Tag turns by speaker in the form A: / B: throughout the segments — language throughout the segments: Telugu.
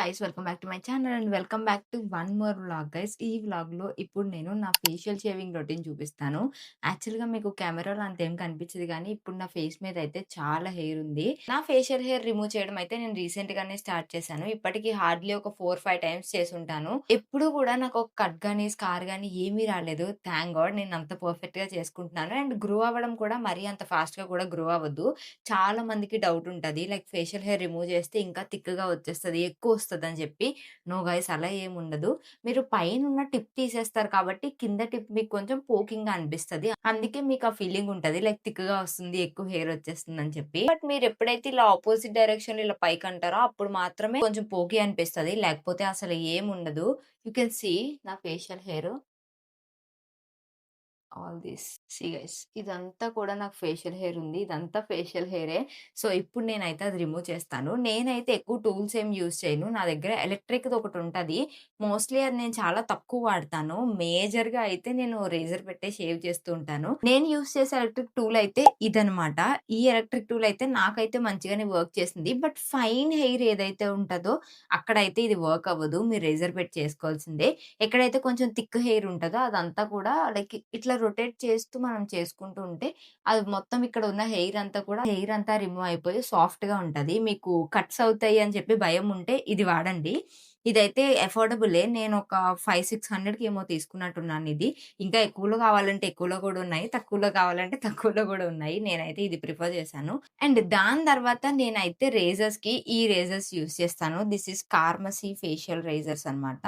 A: Guys, welcome back to my channel and welcome back to one more vlog guys. ఈ వ్లాగ్‌లో ఇప్పుడు నేను నా ఫేషియల్ షేవింగ్ రొటీన్ చూపిస్తాను. యాక్చువల్‌గా మీకు కెమెరాలో అంతేం కనిపించదు గానీ, ఇప్పుడు నా ఫేస్ మీద అయితే చాలా హెయిర్ ఉంది. నా ఫేషియల్ హెయిర్ రిమూవ్ చేయడం అయితే నేను రీసెంట్‌గానే స్టార్ట్ చేశాను. ఇప్పటికి హార్డ్‌లీ ఒక 4, 5 టైమ్స్ చేసుంటాను. ఎప్పుడు కూడా నాకు ఒక కట్ గాని, స్కార్ గాని ఏమీ రాలేదు. థాంక్ గాడ్ నేను అంత పర్ఫెక్ట్‌గా చేసుకుంటున్నాను. అండ్ గ్రో అవ్వడం కూడా మరీ అంత ఫాస్ట్‌గా కూడా గ్రో అవ్వద్దు. చాలా మందికి డౌట్ ఉంటది. లైక్ ఫేషియల్ హెయిర్ రిమూవ్ చేస్తే ఇంకా థిక్‌గా వచ్చేస్తది. ఎక్కువొస్తదని చెప్పి. నో గైస్, అలా ఏముండదు. మీరు పైనున్న టిప్ తీసేస్తారు కాబట్టి కింద టిప్ మీకు కొంచెం పోకింగ్‌గా అనిపిస్తది. అందుకే మీకు ఆ ఫీలింగ్ ఉంటది. లైక్ థిక్‌గా వస్తుంది, ఎక్కువ హెయిర్ వచ్చేస్తుందని చెప్పి. బట్ మీరు ఎప్పుడైతే ఇలా అపోజిట్ డైరెక్షన్‌లో ఇలా పైకంటారో అప్పుడు మాత్రమే కొంచెం పోకీ అనిపిస్తది. లేకపోతే అసలు ఏముండదు. యూ కెన్ సీ నా facial hair. All this. See guys, ఇదంతా కూడా నాకు ఫేషియల్ హెయిర్ ఉంది. ఇదంతా ఫేషియల్ హెయిరే. సో, ఇప్పుడు నేనైతే అది రిమూవ్ చేస్తాను. నేనైతే ఎక్కువ టూల్స్ ఏమి యూజ్ చేయను. నా దగ్గర ఎలక్ట్రిక్‌ది ఒకటుంటది. మోస్ట్‌లీ అది నేను చాలా తక్కువ వాడతాను. మేజర్‌గా అయితే నేను రేజర్ పెట్టే షేవ్ చేస్తూ ఉంటాను. నేను యూజ్ చేసే ఎలక్ట్రిక్ టూల్ అయితే ఇదనమాట. ఈ ఎలక్ట్రిక్ టూల్ అయితే నాకైతే మంచిగానే వర్క్ చేసింది. బట్ ఫైన్ హెయిర్ ఏదైతే ఉంటదో అక్కడైతే ఇది వర్క్ అవ్వదు. మీరు రేజర్ పెట్టి చేసుకోవాల్సిందే. ఎక్కడైతే కొంచెం థిక్ హెయిర్ ఉంటదో అదంతా కూడా లైక్ ఇట్లా రొటేట్ చేస్తూ మనం చేసుకుంటూ ఉంటే, అది మొత్తం ఇక్కడ ఉన్న హెయిర్ అంతా రిమూవ్ అయిపోయి సాఫ్ట్‌గా ఉంటది. మీకు కట్స్ అవుతాయి అని చెప్పి భయం ఉంటే ఇది వాడండి. ఇదైతే అఫోర్డబులే. నేనొక 5, 600కి ఏమో తీసుకున్నట్టున్నాను ఇది. ఇంకా ఎక్కువలో కావాలంటే ఎక్కువలో కూడా ఉన్నాయి. తక్కువలో కావాలంటే తక్కువలో కూడా ఉన్నాయి. నేనైతే ఇది ప్రిఫర్ చేశాను. అండ్ దాని తర్వాత నేనైతే రేజర్స్‌కి ఈ రేజర్స్ యూజ్ చేస్తాను. దిస్ ఈస్ కార్మసీ ఫేషియల్ రేజర్స్ అన్నమాట.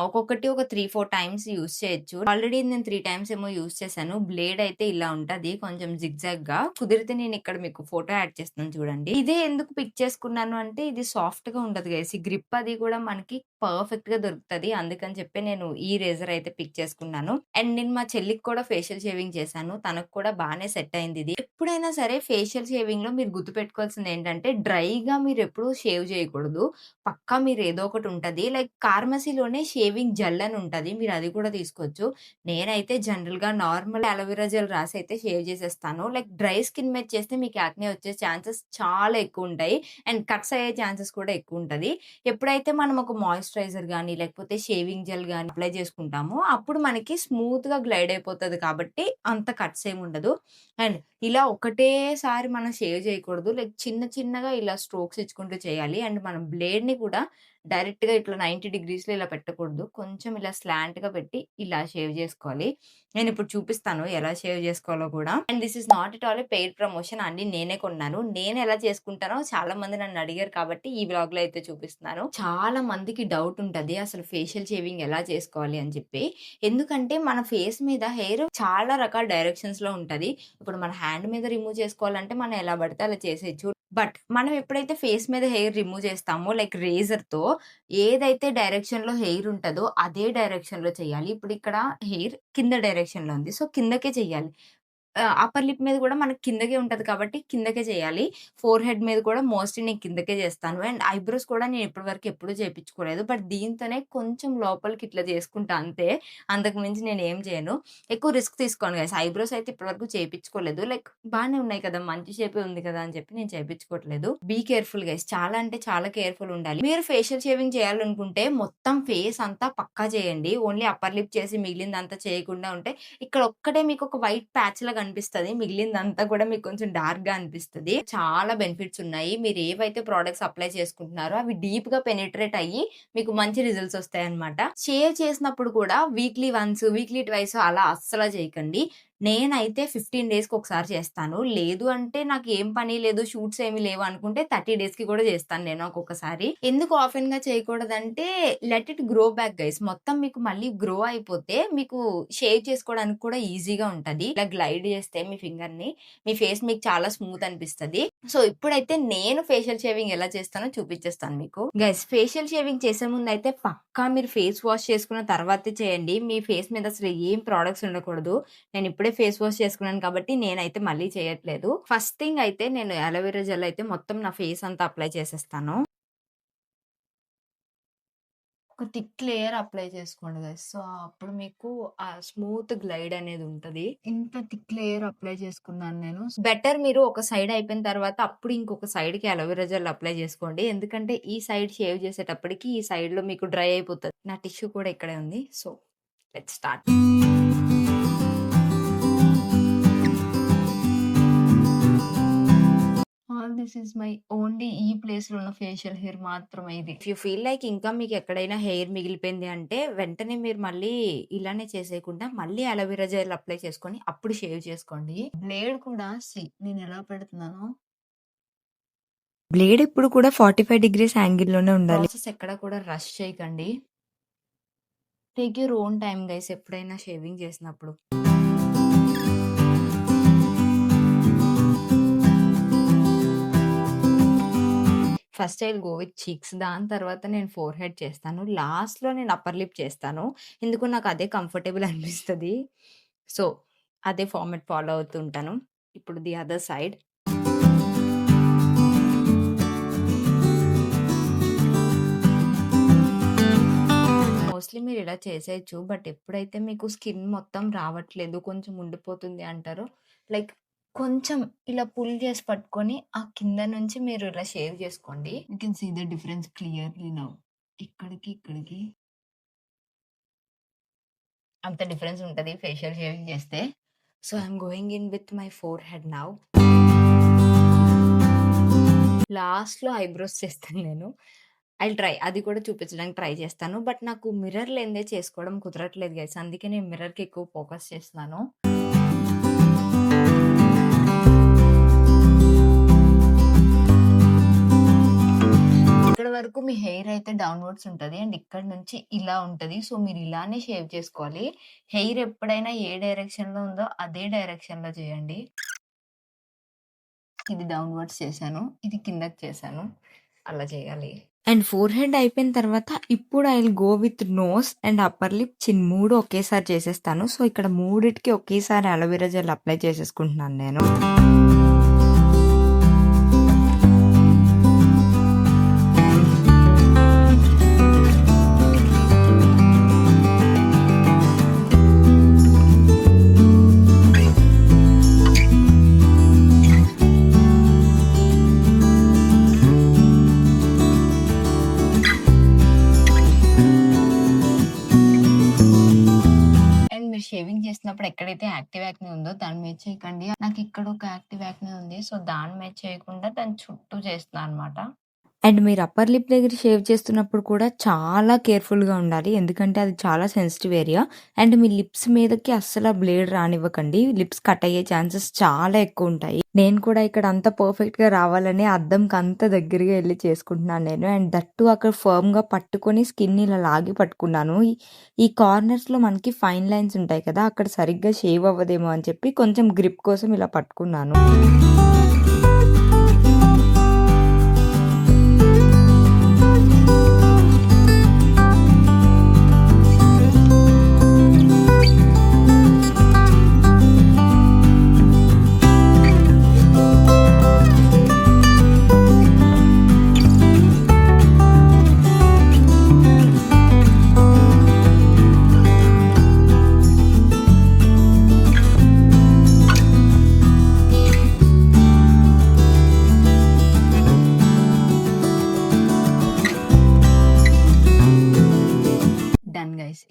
A: ఒక్కొక్కటి ఒక 3, 4 టైమ్స్ యూజ్ చేయొచ్చు. ఆల్రెడీ నేను 3 టైమ్స్ ఏమో యూజ్ చేశాను. బ్లేడ్ అయితే ఇలా ఉంటది. కొంచెం జిగ్‌జాగ్‌గా. కుదిరితే నేనిక్కడ మీకు ఫోటో యాడ్ చేస్తున్నాను చూడండి. ఇదే ఎందుకు పిక్ చేసుకున్నాను అంటే ఇది సాఫ్ట్‌గా ఉంటది గైస్. ఈ గ్రిప్ అది కూడా మనకి పర్ఫెక్ట్‌గా దొరుకుతది. అందుకని చెప్పి నేను ఈ రేజర్ అయితే పిక్ చేసుకున్నాను. అండ్ నేను మా చెల్లికి కూడా ఫేషియల్ షేవింగ్ చేశాను. తనకు కూడా బానే సెట్ అయింది ఇది. ఎప్పుడైనా సరే ఫేషియల్ షేవింగ్‌లో మీరు గుర్తుపెట్టుకోవాల్సిందేంటంటే డ్రైగా మీరెప్పుడూ షేవ్ చేయకూడదు. పక్కా మీరేదో ఒకటుంటది. లైక్ ఫార్మసీలోనే షేవింగ్ జెల్ అని ఉంటది. మీరది కూడా తీసుకోవచ్చు. నేనైతే జనరల్‌గా నార్మల్ అలోవెరా జెల్ రాసైతే షేవ్ చేసేస్తాను. లైక్ డ్రై స్కిన్ మీద చేస్తే మీకు యాక్నే వచ్చే ఛాన్సెస్ చాలా ఎక్కువుంటాయి. అండ్ కట్స్ అయ్యే ఛాన్సెస్ కూడా ఎక్కువుంటది. ఎప్పుడైతే మనం ఒక మాయిశ్చరైజర్ గాని, లేకపోతే షేవింగ్ జెల్ గాని అప్లై చేసుకుంటామో, అప్పుడు మనకి స్మూత్‌గా గ్లైడ్ అయిపోతది కాబట్టి అంత కట్స్ ఏముండదు. అండ్ ఇలా ఒకటేసారి మనం షేవ్ చేయకూడదు. లైక్ చిన్న చిన్నగా ఇలా స్ట్రోక్స్ ఇచ్చుకుంటూ చేయాలి. అండ్ మనం బ్లేడ్‌ని కూడా డైరెక్ట్‌గా ఇట్లా 90 డిగ్రీస్‌లో ఇలా పెట్టకూడదు. కొంచెం ఇలా స్లాంట్‌గా పెట్టి ఇలా షేవ్ చేసుకోవాలి. నేనిప్పుడు చూపిస్తాను ఎలా షేవ్ చేసుకోవాలో కూడా. And this is not at all a paid promotion. అన్నీ నేనే కొన్నాను. నేనెలా చేసుకుంటానో చాలా మంది నన్ను అడిగారు కాబట్టి ఈ వ్లాగ్‌లో అయితే చూపిస్తున్నాను. చాలా మందికి డౌట్ ఉంటది. అసలు ఫేషియల్ షేవింగ్ ఎలా చేసుకోవాలి అని చెప్పి. ఎందుకంటే మన ఫేస్ మీద హెయిర్ చాలా రకాల డైరెక్షన్స్‌లో ఉంటది. ఇప్పుడు మన హ్యాండ్ మీద రిమూవ్ చేసుకోవాలంటే మనం ఎలా పడితే అలా చేసేయొచ్చు. బట్ మనం ఎప్పుడైతే ఫేస్ మీద హెయిర్ రిమూవ్ చేస్తామో లైక్ రేజర్‌తో ఏదైతే డైరెక్షన్‌లో హెయిర్ ఉంటదో అదే డైరెక్షన్‌లో చేయాలి. ఇప్పుడు ఇక్కడ హెయిర్ కింద డైరెక్షన్‌లో ఉంది. సో, కిందకే చెయ్యాలి. అప్పర్ లిప్ మీద గూడా మనకి కిందకే ఉంటది కాబట్టి కిందకే చేయాలి. ఫోర్ హెడ్ మీద కూడా మోస్ట్‌లీ నేను కిందకే చేస్తాను. అండ్ ఐబ్రోస్ కూడా నేను ఇప్పటి వరకు ఎప్పుడూ చేపించుకోలేదు. బట్ దీంతోనే కొంచెం లోపలికి ఇట్లా చేసుకుంటా అంతే. అంతకు మించి నేనేం చేయను. ఎక్కువ రిస్క్ తీసుకోను గైస్. ఐబ్రోస్ అయితే ఇప్పటి వరకు చేపించుకోలేదు. లైక్ బానే ఉన్నాయి కదా! మంచి షేపే ఉంది కదా! అని చెప్పి నేను చేపించుకోవట్లేదు. Be careful guys. చాలా అంటే చాలా కేర్‌ఫుల్ ఉండాలి. మీరు ఫేషియల్ షేవింగ్ చేయాలనుకుంటే మొత్తం ఫేస్ అంతా పక్కా చేయండి. ఓన్లీ అప్పర్ లిప్ చేసి మిగిలిందంతా చేయకుండా ఉంటే ఇక్కడ ఒక్కటే మీకొక వైట్ ప్యాచ్‌లా కనిపిస్తది. మిగిలిందంతా కూడా మీకు కొంచెం డార్క్‌గా అనిపిస్తది. చాలా బెనిఫిట్స్ ఉన్నాయి. మీరు ఏవైతే ప్రొడక్ట్స్ అప్లై చేసుకుంటున్నారో అవి డీప్‌గా పెనిట్రేట్ అయ్యి మీకు మంచి రిజల్ట్స్ వస్తాయన్నమాట. షేవ్ చేసినప్పుడు కూడా వీక్లీ వన్స్, వీక్లీ ట్వైస్ అలా అస్సల చేయకండి. నేనైతే 15 డేస్‌కి ఒకసారి చేస్తాను. లేదు అంటే నాకు ఏం పని లేదు, షూట్స్ ఏమి లేవు అనుకుంటే 30 డేస్‌కి కూడా చేస్తాను నేను ఒక్కొక్కసారి. ఎందుకు ఆఫెన్‌గా చేయకూడదంటే let it grow back guys. మొత్తం మీకు మళ్ళీ గ్రో అయిపోతే మీకు షేవ్ చేసుకోవడానికి కూడా ఈజీగా ఉంటది. ఇలా గ్లైడ్ చేస్తే మీ ఫింగర్‌ని మీ ఫేస్ మీకు చాలా స్మూత్ అనిపిస్తది. సో, ఇప్పుడైతే నేను ఫేషియల్ షేవింగ్ ఎలా చేస్తానో చూపించేస్తాను మీకు. గైస్, ఫేషియల్ షేవింగ్ చేసే ముందయితే పక్కా మీరు ఫేస్ వాష్ చేసుకున్న తర్వాతే చేయండి. మీ ఫేస్ మీద అసలు ఏం ప్రొడక్ట్స్ ఉండకూడదు. నేనిప్పుడే ఫేస్ వాష్ చేసుకున్నాను కాబట్టి నేనైతే మళ్ళీ చేయట్లేదు. ఫస్ట్ థింగ్ అయితే నేను అలోవెరా జెల్ అయితే మొత్తం నా ఫేస్ అంతా అప్లై చేసేస్తాను. ఒక థిక్ లేయర్ అప్లై చేసుకోండి గైస్. సో, అప్పుడు మీకు ఆ స్మూత్ గ్లైడ్ అనేది ఉంటది. ఇంత థిక్ లేయర్ అప్లై చేసుకున్నాను నేను. బెటర్ మీరు ఒక సైడ్ అయిపోయిన తర్వాత అప్పుడు ఇంకొక సైడ్‌కి అలోవెరా జెల్ అప్లై చేసుకోండి. ఎందుకంటే ఈ సైడ్ షేవ్ చేసేటప్పటికి ఈ సైడ్‌లో మీకు డ్రై అయిపోతది. నా టిష్యూ కూడా ఇక్కడే ఉంది. So, let's start. All this is my only ఈ ప్లేస్‌లో ఉన్న ఫేషియల్ హెయిర్ మాత్రమే ఇది. ఇఫ్ యూ ఫీల్ లైక్ ఇంకా మీకు ఎక్కడైనా హెయిర్ మిగిలిపోయింది అంటే వెంటనే మీరు మళ్ళీ ఇలానే చేసేయకుండా మళ్ళీ అలోవెరా జెల్ అప్లై చేసుకొని అప్పుడు షేవ్ చేసుకోండి. బ్లేడ్ కూడా నేను ఎలా పెడుతున్నానో
B: బ్లేడ్ ఎప్పుడు కూడా 45 డిగ్రీస్ యాంగిల్‌లోనే ఉండాలి.
A: ప్రాసెస్ ఎక్కడ కూడా రష్ చేయకండి. Take your own time guys ఎప్పుడైనా షేవింగ్ చేసినప్పుడు. First I will go with cheeks. దాని తర్వాత నేను ఫోర్ హెడ్ చేస్తాను. లాస్ట్‌లో నేను అప్పర్ లిప్ చేస్తాను. ఎందుకో నాకు అదే కంఫర్టబుల్ అనిపిస్తది. సో, అదే ఫార్మాట్ ఫాలో అవుతూ ఉంటాను. ఇప్పుడు ది అదర్ సైడ్. మోస్ట్‌లీ మీరు ఇలా చేసేయొచ్చు. బట్ ఎప్పుడైతే మీకు స్కిన్ మొత్తం రావట్లేదు, కొంచెం ఉండిపోతుంది అంటారో, లైక్ కొంచెం ఇలా పుల్ చేసి పట్టుకొని ఆ కింద నుంచి మీరు ఇలా షేవ్ చేసుకోండి. You can see the difference clearly now. ఇక్కడికి, ఇక్కడికి అంత డిఫరెన్స్ ఉంటది ఫేషియల్ షేవింగ్ చేస్తే. So, I am going in with my forehead now. లాస్ట్‌లో ఐబ్రోస్ చేస్తాను నేను. I'll try. అది కూడా చూపించడానికి ట్రై చేస్తాను. బట్ నాకు మిర్రర్ లేనిదే చేసుకోవడం కుదరట్లేదు గైస్. అందుకే నేను మిర్రర్‌కి ఎక్కువ ఫోకస్ చేస్తున్నాను. ఇక్కడ వరకు మీ హెయిర్ అయితే డౌన్‌వర్డ్స్ ఉంటది. అండ్ ఇక్కడ నుంచి ఇలా ఉంటది. సో, మీరు ఇలానే షేవ్ చేసుకోవాలి. హెయిర్ ఎప్పుడైనా ఏ డైరెక్షన్‌లో ఉందో అదే డైరెక్షన్‌లో చేయండి. ఇది డౌన్‌వర్డ్స్ చేశాను. ఇది కిందకి చేశాను. అలా చేయాలి.
B: అండ్ ఫోర్ హెడ్ అయిపోయిన తర్వాత ఇప్పుడు I will go with nose and upper lip, chin 3 ఒకేసారి చేసేస్తాను. సో, ఇక్కడ మూడిటికి ఒకేసారి అలోవెరా జెల్ అప్లై చేసేసుకుంటున్నాను నేను.
A: షేవింగ్ చేసినప్పుడు ఎక్కడైతే యాక్టివ్ యాక్నే ఉందో దాని మీద చేయకండి. నాకు ఇక్కడ ఒక యాక్టివ్ యాక్నే ఉంది. సో, దాని మీద చేయకుండా దాని చుట్టూ చేస్తున్నా అనమాట.
B: అండ్ మీరు అప్పర్ లిప్ దగ్గర షేవ్ చేస్తున్నప్పుడు కూడా చాలా కేర్‌ఫుల్‌గా ఉండాలి. ఎందుకంటే అది చాలా sensitive area. And me lips మీదకి అస్సల బ్లేడ్ రానివ్వకండి. లిప్స్ కట్ అయ్యే ఛాన్సెస్ చాలా ఎక్కువ ఉంటాయి. నేను కూడా ఇక్కడ అంత పర్ఫెక్ట్‌గా రావాలని అద్దంకి అంత దగ్గరగా ఎళ్లి చేసుకుంటున్నాను నేను. అండ్ దట్ టూ అక్కడ ఫర్మ్‌గా పట్టుకొని స్కిన్ ఇలా లాగి పట్టుకున్నాను. ఈ కార్నర్స్‌లో మనకి ఫైన్ లైన్స్ ఉంటాయి కదా! అక్కడ సరిగ్గా షేవ్ అవ్వదేమో అని చెప్పి కొంచెం గ్రిప్ కోసం ఇలా పట్టుకున్నాను.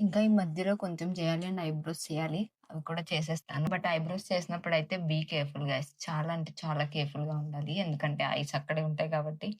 A: ఇంకా ఈ మధ్యలో కొంచెం చేయాలి అండ్ ఐబ్రోస్ చేయాలి. అవి కూడా చేసేస్తాను. బట్ ఐబ్రోస్ చేసినప్పుడైతే బీ కేర్‌ఫుల్ గైస్. చాలా అంటే చాలా కేర్‌ఫుల్‌గా ఉండాలి. ఎందుకంటే ఐస్ అక్కడే ఉంటాయి కాబట్టి.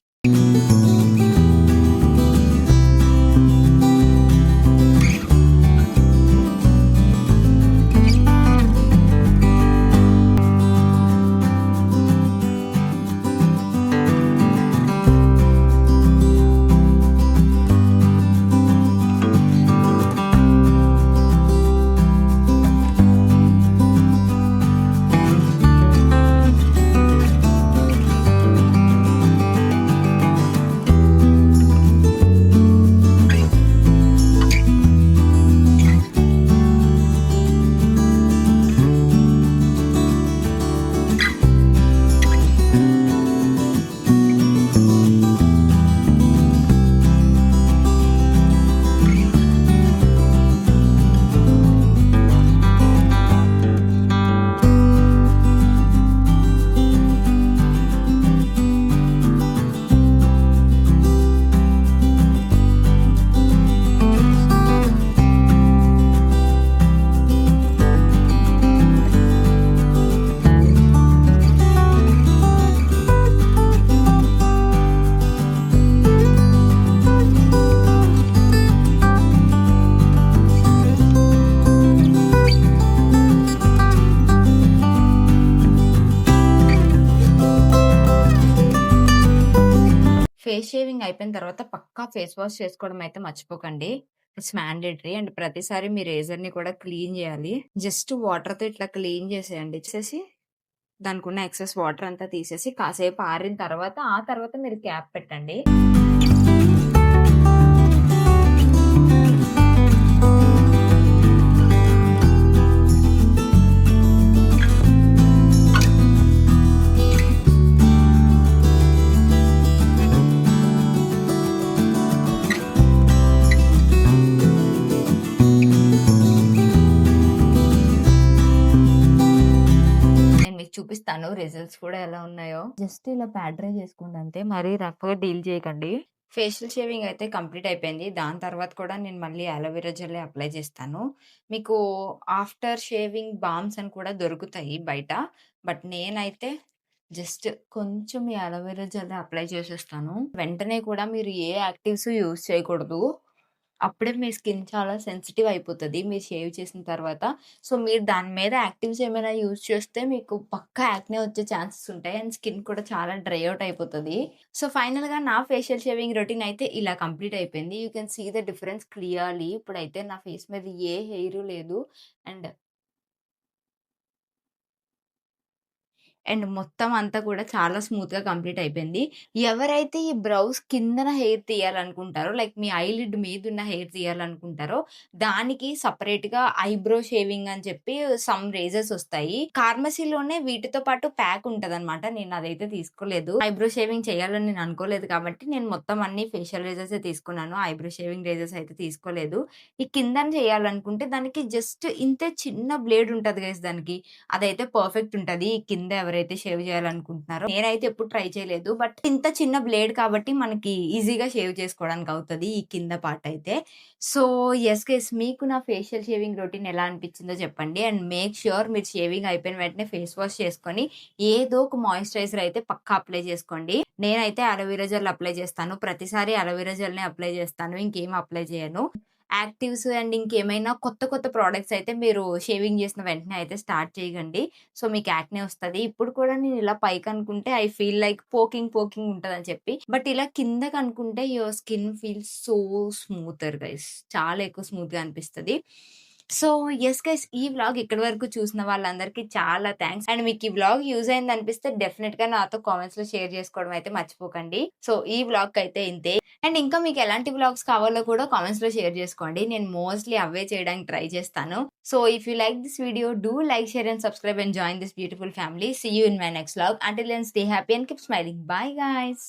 A: ఫేస్ షేవింగ్ అయిపోయిన తర్వాత పక్కా ఫేస్ వాష్ చేసుకోవడం అయితే మర్చిపోకండి. ఇట్స్ మ్యాండేటరీ అండ్ ప్రతిసారి మీ రేజర్‌ని కూడా క్లీన్ జేయాలి. జస్ట్ వాటర్‌తో ఇట్లా క్లీన్ చేసేయండి. చేసేసి దానికున్న ఎక్సెస్ వాటర్ అంతా తీసేసి కాసేపు ఆరిన తర్వాత, ఆ తర్వాత మీరు క్యాప్ పెట్టండి. నేను మీకు చూపిస్తాను రిజల్ట్స్ కూడా ఎలా ఉన్నాయో. జస్ట్ ఇలా ప్యాడ్ డ్రై చేసుకోండి అంతే. మరీ రఫ్‌గా డీల్ చేయకండి. ఫేషియల్ షేవింగ్ అయితే కంప్లీట్ అయిపోయింది. దాని తర్వాత కూడా నేను మళ్ళీ అలోవెరా జెల్లే అప్లై చేస్తాను. మీకు ఆఫ్టర్ షేవింగ్ బాల్మ్స్ అని కూడా దొరుకుతాయి బయట. బట్ నేనైతే జస్ట్ కొంచెం ఈ అలోవెరా జెల్ అప్లై చేసేస్తాను. వెంటనే కూడా మీరు ఏ యాక్టివ్స్ యూజ్ చేయకూడదు. అప్పుడే మీ స్కిన్ చాలా సెన్సిటివ్ అయిపోతది. మీరు షేవ్ చేసిన తర్వాత. సో, మీరు దాని మీద యాక్టివ్స్ ఏమైనా యూజ్ చేస్తే మీకు పక్కా యాక్నే వచ్చే ఛాన్సెస్ ఉంటాయి. అండ్ స్కిన్ కూడా చాలా డ్రై అవుట్ అయిపోతది. సో, ఫైనల్‌గా నా ఫేషియల్ షేవింగ్ రొటీన్ అయితే ఇలా కంప్లీట్ అయిపోయింది. You can see the difference clearly. ఇప్పుడైతే నా ఫేస్ మీద ఏ హెయిరు లేదు. అండ్ మొత్తం అంతా కూడా చాలా స్మూత్‌గా కంప్లీట్ అయిపోయింది. ఎవరైతే ఈ బ్రౌస్ కిందన హెయిర్ తీయాలనుకుంటారో, లైక్ మీ ఐలిడ్ మీదున్న హెయిర్ తీయాలనుకుంటారో, దానికి సెపరేట్‌గా ఐబ్రో షేవింగ్ అని చెప్పి సమ్ రేజర్స్ ఒస్తాయి. ఫార్మసీలోనే వీటితో పాటు ప్యాక్ ఉంటదనమాట. నేను అదైతే తీసుకోలేదు. ఐబ్రో షేవింగ్ చేయాలని నేను అనుకోలేదు కాబట్టి, నేను మొత్తం అన్ని ఫేషియల్ రేజర్సే తీసుకున్నాను. ఐబ్రో షేవింగ్ రేజర్స్ అయితే తీసుకోలేదు. ఈ కిందన చేయాలనుకుంటే దానికి జస్ట్ ఇంతే చిన్న బ్లేడ్ ఉంటది గైస్ దానికి. అదైతే పర్ఫెక్ట్ ఉంటది. కింద ఎవరైతే షేవ్ చేయాలనుకుంటున్నారో నేనైతే ఎప్పుడు ట్రై చేయలేదు. బట్ ఇంత చిన్న బ్లేడ్ కాబట్టి మనకి ఈజీగా షేవ్ చేసుకోవడానికి అవుతది ఈ కింద పార్ట్ అయితే. సో, యెస్ గైస్ మీకు నా ఫేషియల్ షేవింగ్ రొటీన్ ఎలా అనిపించిందో చెప్పండి. అండ్ మేక్ ష్యూర్ మీరు షేవింగ్ అయిపోయిన వెంటనే ఫేస్ వాష్ చేసుకొని ఏదో ఒక మాయిశ్చరైజర్ అయితే పక్కా అప్లై చేసుకోండి. నేనైతే అలోవెరా జెల్ అప్లై చేస్తాను. ప్రతిసారి అలోవెరా జెల్‌నే అప్లై చేస్తాను. ఇంకేం అప్లై చేయను. యాక్టివ్స్ అండ్ ఇంకేమైనా కొత్త కొత్త ప్రొడక్ట్స్ అయితే మీరు షేవింగ్ చేసిన వెంటనే అయితే స్టార్ట్ చేయండి. సో, మీకు యాక్నే వస్తది. ఇప్పుడు కూడా నేను ఇలా పైకనుకుంటే ఐ ఫీల్ లైక్ పోకింగ్ ఉంటదని చెప్పి. బట్ ఇలా కిందకనుకుంటే your skin feels so smoother guys. చాలా ఎక్కువ స్మూత్‌గా అనిపిస్తది. సో, యెస్ గైస్ ఈ వ్లాగ్ ఇక్కడి వరకు చూసిన వాళ్ళందరికీ చాలా థాంక్స్. అండ్ మీకు ఈ వ్లాగ్ యూజ్ అయిందనిపిస్తే డెఫినిట్‌గా నాతో కామెంట్స్‌లో షేర్ చేసుకోవడం అయితే మర్చిపోకండి. సో, ఈ వ్లాగ్‌కైతే ఇంతే. అండ్ ఇంకా మీకు ఎలాంటి వ్లాగ్స్ కావాలో కూడా కామెంట్స్‌లో షేర్ చేసుకోండి. నేను మోస్ట్‌లీ అవే చేయడానికి ట్రై చేస్తాను. So, if you like this video do like, share and subscribe and join this beautiful family. See you in my next vlog. Until then stay happy and keep smiling. Bye guys.